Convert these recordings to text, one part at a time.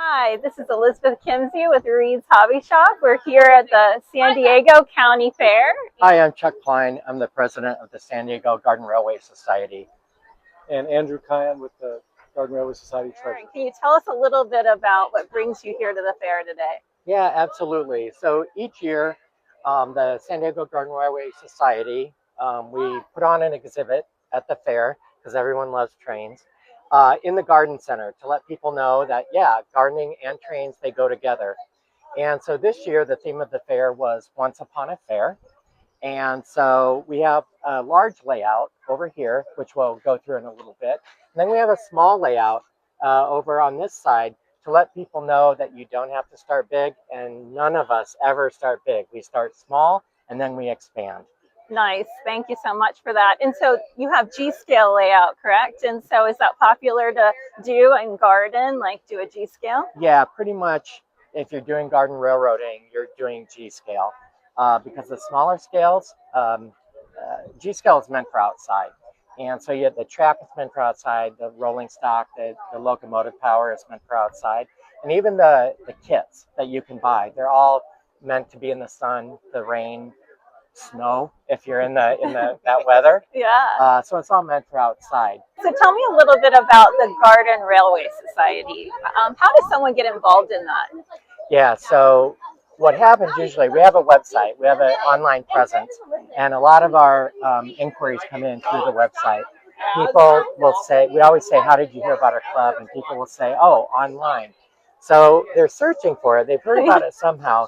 Hi, this is Elizabeth Kimsey with Reed's Hobby Shop. We're here at the San Diego County Fair. Hi, I'm Chuck Klein. I'm the president of the San Diego Garden Railway Society. And Andrew Kyan with the Garden Railway Society Treasurer. Can you tell us a little bit about what brings you here to the fair today? Yeah, absolutely. So each year, the San Diego Garden Railway Society, we put on an exhibit at the fair because everyone loves trains in the garden center to let people know that, yeah, gardening and trains, they go together. And so this year, the theme of the fair was Once Upon a Fair. And so we have a large layout over here, which we'll go through in a little bit. And then we have a small layout over on this side to let people know that you don't have to start big, and none of us ever start big. We start small and then we expand. Nice. Thank you so much for that. And so you have G-scale layout, correct? And so is that popular to do and garden, like do a G-scale? Yeah, pretty much if you're doing garden railroading, you're doing G-scale. Because the smaller scales, G-scale is meant for outside. And so you have the track is meant for outside, the rolling stock, the locomotive power is meant for outside. And even the kits that you can buy, they're all meant to be in the sun, the rain, snow, if you're in that weather. Yeah. So it's all meant for outside. So tell me a little bit about the Garden Railway Society. How does someone get involved in that? Yeah, so what happens usually, we have a website, we have an online presence, and a lot of our inquiries come in through the website. People will say, we always say, how did you hear about our club? And people will say, oh, online. So they're searching for it, they've heard about it somehow,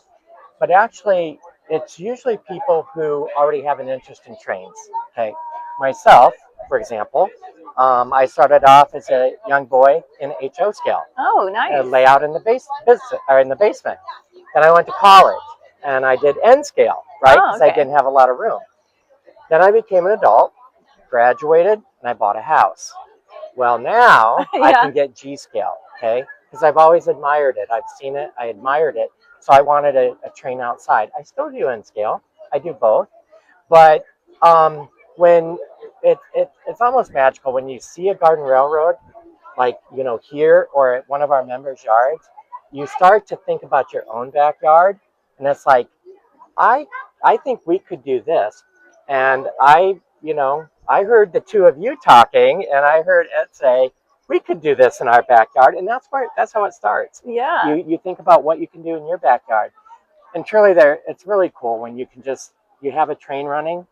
but actually it's usually people who already have an interest in trains. Okay, myself, for example, I started off as a young boy in HO scale. Oh, nice. Layout in the basement. Then I went to college and I did N scale, right? Because I didn't have a lot of room. Then I became an adult, graduated, and I bought a house. Well, now I can get G scale, okay? Because I've always admired it. I've seen it, I admired it. So I wanted a train outside. I still do N scale. I do both. But when it's almost magical when you see a garden railroad, like, you know, here or at one of our members' yards, you start to think about your own backyard, and it's like, I think we could do this. And I heard the two of you talking, and I heard Ed say, we could do this in our backyard, and that's how it starts. Yeah. You think about what you can do in your backyard. And truly it's really cool when you have a train running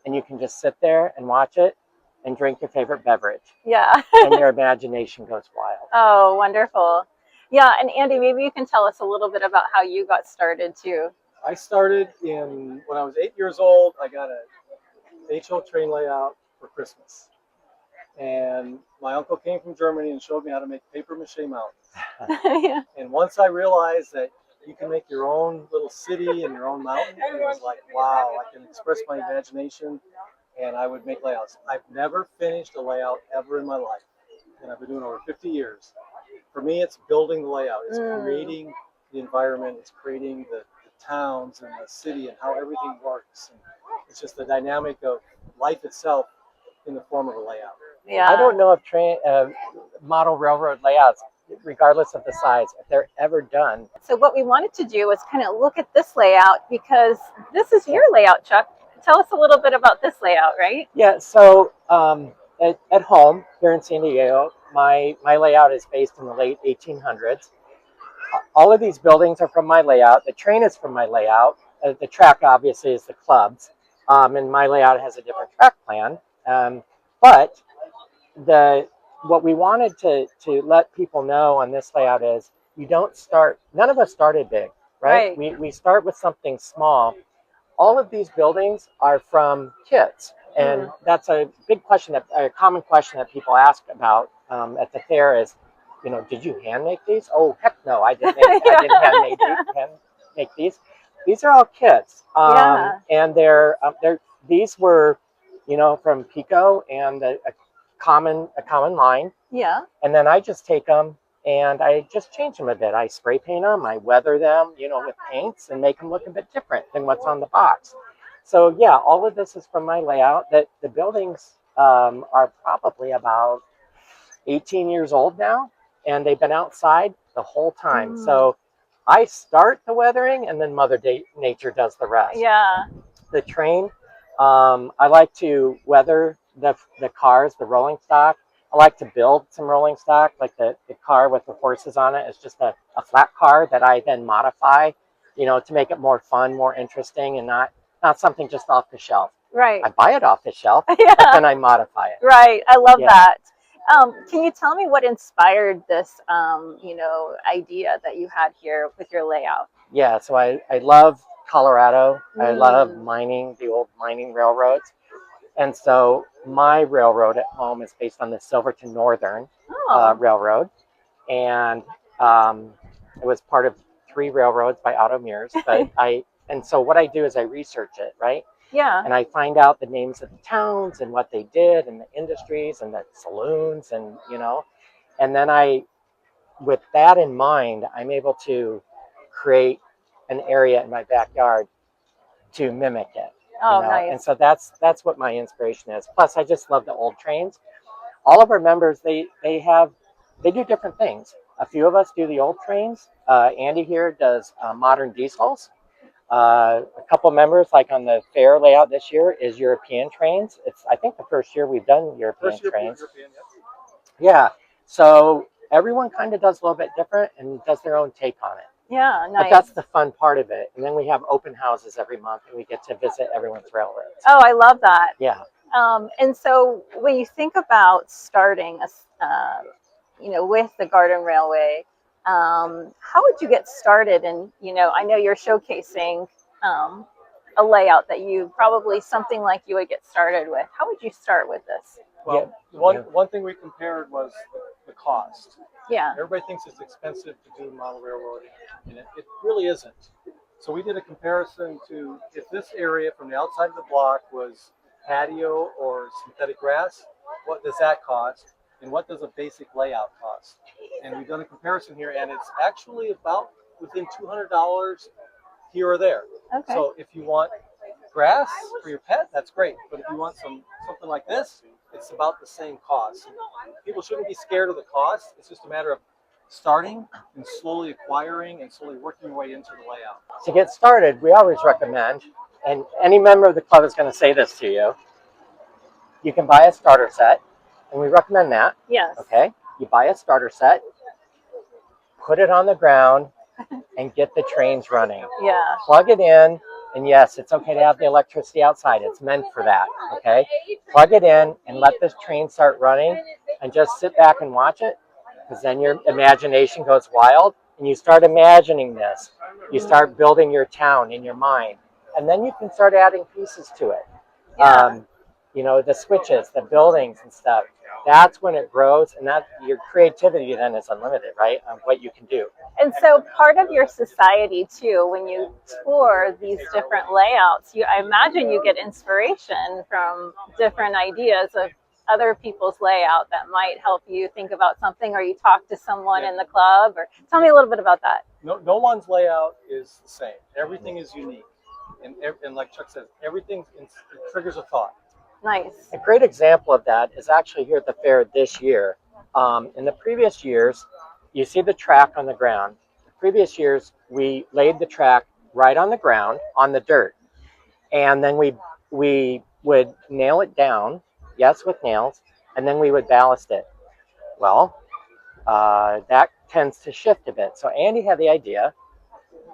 and you can just sit there and watch it and drink your favorite beverage. Yeah. And your imagination goes wild. Oh, wonderful. Yeah, and Andy, maybe you can tell us a little bit about how you got started too. I started when I was 8 years old. I got a HO train layout for Christmas. And my uncle came from Germany and showed me how to make paper mache mountains. Yeah. And once I realized that you can make your own little city and your own mountain, it was like, wow, I can express my imagination, and I would make layouts. I've never finished a layout ever in my life, and I've been doing it over 50 years. For me, it's building the layout. It's creating the environment. It's creating the towns and the city and how everything works. And it's just the dynamic of life itself in the form of a layout. Yeah. I don't know if model railroad layouts, regardless of the size, if they're ever done. So what we wanted to do was kind of look at this layout, because this is your layout, Chuck. Tell us a little bit about this layout, right? Yeah, so at home here in San Diego, my layout is based in the late 1800s. All of these buildings are from my layout. The train is from my layout. The track obviously is the clubs, and my layout has a different track plan. But what we wanted to let people know on this layout is none of us started big, right? We start with something small. All of these buildings are from kits, and that's a common question that people ask about at the fair is, you know, did you hand make these? Oh, heck no, I didn't hand make these. These are all kits, and these were, you know, from Pico and a common line. Yeah. And then I just take them and I just change them a bit. I spray paint them, I weather them, you know, with paints and make them look a bit different than what's on the box. So yeah, all of this is from my layout. That the buildings are probably about 18 years old now, and they've been outside the whole time. Mm. So I start the weathering, and then Nature does the rest. Yeah. The train, I like to weather the cars, the rolling stock. I like to build some rolling stock, like the car with the horses on it is just a flat car that I then modify, to make it more fun, more interesting, and not something just off the shelf. Right. I buy it off the shelf, Yeah. but then I modify it. Right. I love Yeah. that. Can you tell me what inspired this, idea that you had here with your layout? Yeah, so I love Colorado. I love Mm. mining, the old mining railroads. And so my railroad at home is based on the Silverton Northern Oh. Railroad. And it was part of 3 railroads by Otto Mears. And so what I do is I research it, right? Yeah. And I find out the names of the towns and what they did and the industries and the saloons and then with that in mind, I'm able to create an area in my backyard to mimic it. Oh, And nice. so that's what my inspiration is. Plus, I just love the old trains. All of our members, they do different things. A few of us do the old trains. Andy here does modern diesels. A couple members, like on the fair layout this year, is European trains. It's I think the first year we've done European trains. European, yes. Yeah. So everyone kind of does a little bit different and does their own take on it. Yeah, But nice. that's the fun part of it. And then we have open houses every month, and we get to visit everyone's railroads. Oh, I love that. Yeah. And so when you think about starting, with the Garden Railway, how would you get started? And, I know you're showcasing a layout that something like you would get started with. How would you start with this? Well, one thing we compared was the cost. Yeah. Everybody thinks it's expensive to do model railroading, and it really isn't. So we did a comparison to if this area from the outside of the block was patio or synthetic grass, what does that cost? And what does a basic layout cost? And we've done a comparison here, and it's actually about within $200 here or there. Okay. So if you want grass for your pet, that's great. But if you want something like this, it's about the same cost. People shouldn't be scared of the cost. It's just a matter of starting and slowly acquiring and slowly working your way into the layout. To get started, we always recommend, and any member of the club is going to say this to you, you can buy a starter set, and we recommend that. Yes. Okay? You buy a starter set, put it on the ground, and get the trains running. Yeah. Plug it in, and yes, it's okay to have the electricity outside. It's meant for that, okay? Plug it in and let this train start running and just sit back and watch it, because then your imagination goes wild and you start imagining this. You start building your town in your mind, and then you can start adding pieces to it. Yeah. The switches, the buildings and stuff. That's when it grows, and that your creativity then is unlimited, right? Of what you can do. And so part of your society too, when you tour these different layouts, I imagine you get inspiration from different ideas of other people's layout that might help you think about something, or you talk to someone in the club, or tell me a little bit about that. No one's layout is the same. Everything is unique. And like Chuck says, everything triggers a thought. Nice. A great example of that is actually here at the fair this year. In the previous years, you see the track on the ground. The previous years, we laid the track right on the ground, on the dirt. And then we would nail it down, yes, with nails, and then we would ballast it. Well, that tends to shift a bit. So Andy had the idea,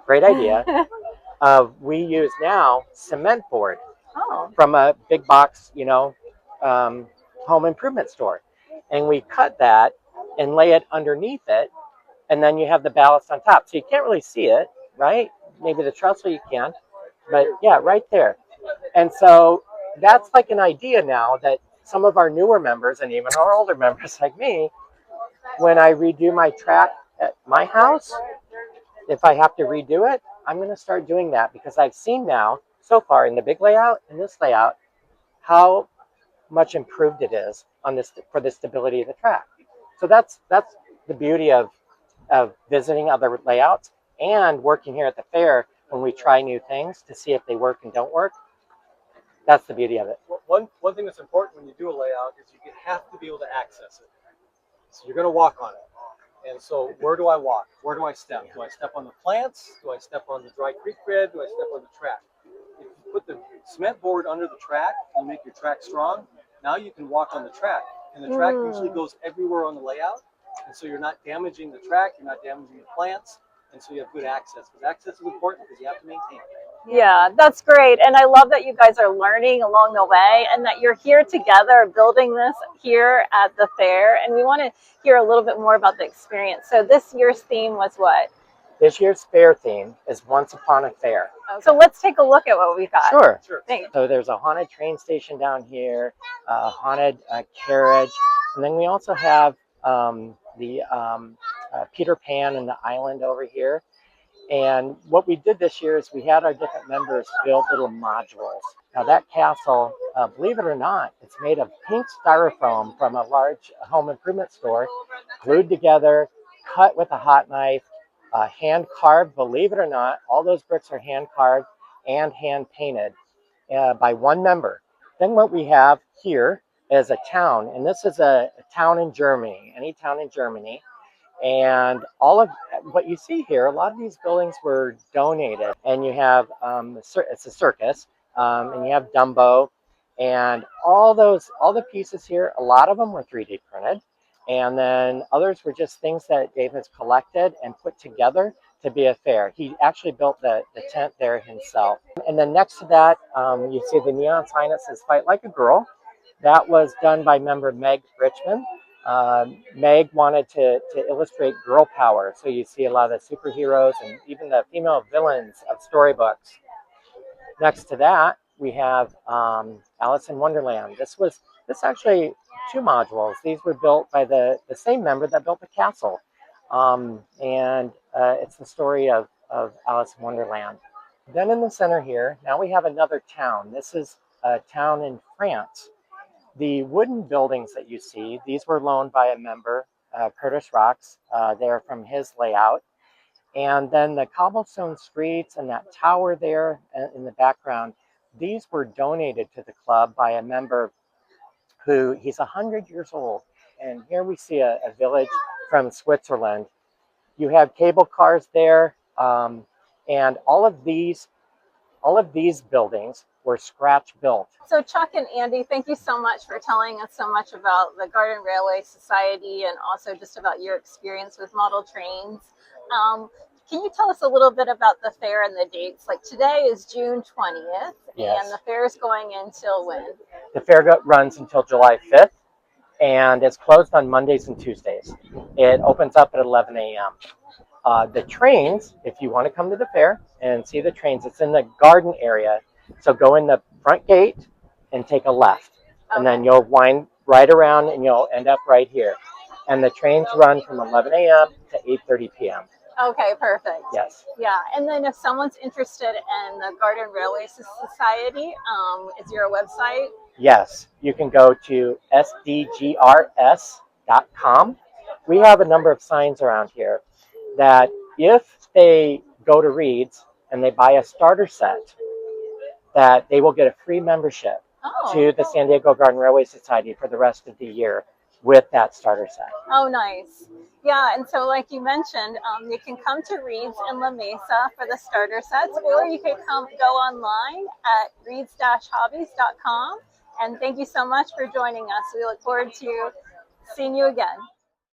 great idea, we use now cement board. Oh. From a big box, home improvement store. And we cut that and lay it underneath it, and then you have the ballast on top. So you can't really see it, right? Maybe the trestle you can't, but yeah, right there. And so that's like an idea now that some of our newer members and even our older members like me, when I redo my track at my house, if I have to redo it, I'm going to start doing that, because I've seen now so far in the big layout and this layout how much improved it is on this for the stability of the track. So that's the beauty of visiting other layouts and working here at the fair when we try new things to see if they work and don't work. That's the beauty of it. One thing that's important when you do a layout is you have to be able to access it. So you're going to walk on it. And so where do I walk? Where do I step? Do I step on the plants? Do I step on the dry creek bed? Do I step on the track? If you put the cement board under the track and you make your track strong, now you can walk on the track. And the track usually goes everywhere on the layout. And so you're not damaging the track, you're not damaging the plants, and so you have good access. Because access is important because you have to maintain it. Yeah, that's great. And I love that you guys are learning along the way and that you're here together building this here at the fair. And we want to hear a little bit more about the experience. So this year's theme was what? This year's fair theme is Once Upon a Fair. Okay. So let's take a look at what we've got. Sure. Thanks. So there's a haunted train station down here, a haunted carriage, and then we also have the Peter Pan and the island over here. And what we did this year is we had our different members build little modules. Now that castle, believe it or not, it's made of pink styrofoam from a large home improvement store, glued together, cut with a hot knife, hand carved, believe it or not, all those bricks are hand carved and hand painted by one member. Then what we have here is a town, and this is a town in Germany, any town in Germany. And all of what you see here, a lot of these buildings were donated. And you have, it's a circus, and you have Dumbo, and all the pieces here, a lot of them were 3D printed. And then others were just things that Dave has collected and put together to be a fair. He actually built the tent there himself. And then next to that, you see the neon sign that says Fight Like a Girl. That was done by member Meg Richmond. Meg wanted to illustrate girl power. So you see a lot of the superheroes and even the female villains of storybooks. Next to that, we have Alice in Wonderland. This actually 2 modules. These were built by the same member that built the castle. And it's the story of Alice in Wonderland. Then in the center here, now we have another town. This is a town in France. The wooden buildings that you see, these were loaned by a member, Curtis Rocks. They're from his layout. And then the cobblestone streets and that tower there in the background, these were donated to the club by a member who, he's 100 years old. And here we see a village from Switzerland. You have cable cars there, and all of these buildings were scratch built. So Chuck and Andy, thank you so much for telling us so much about the Garden Railway Society and also just about your experience with model trains. Can you tell us a little bit about the fair and the dates? Like today is June 20th, Yes. And the fair is going until when? The fair runs until July 5th, and it's closed on Mondays and Tuesdays. It opens up at 11 a.m. The trains, if you want to come to the fair and see the trains, it's in the garden area. So go in the front gate and take a left. And then you'll wind right around and you'll end up right here. And the trains run from 11 a.m. to 8:30 p.m. Okay, perfect. Yes. Yeah, and then if someone's interested in the Garden Railway Society, is there a website? Yes, you can go to sdgrs.com. We have a number of signs around here that if they go to Reed's and they buy a starter set, that they will get a free membership to the San Diego Garden Railway Society for the rest of the year with that starter set. Oh, nice. Yeah, and so like you mentioned, you can come to Reed's in La Mesa for the starter sets, or you can go online at reeds-hobbies.com. And thank you so much for joining us. We look forward to seeing you again.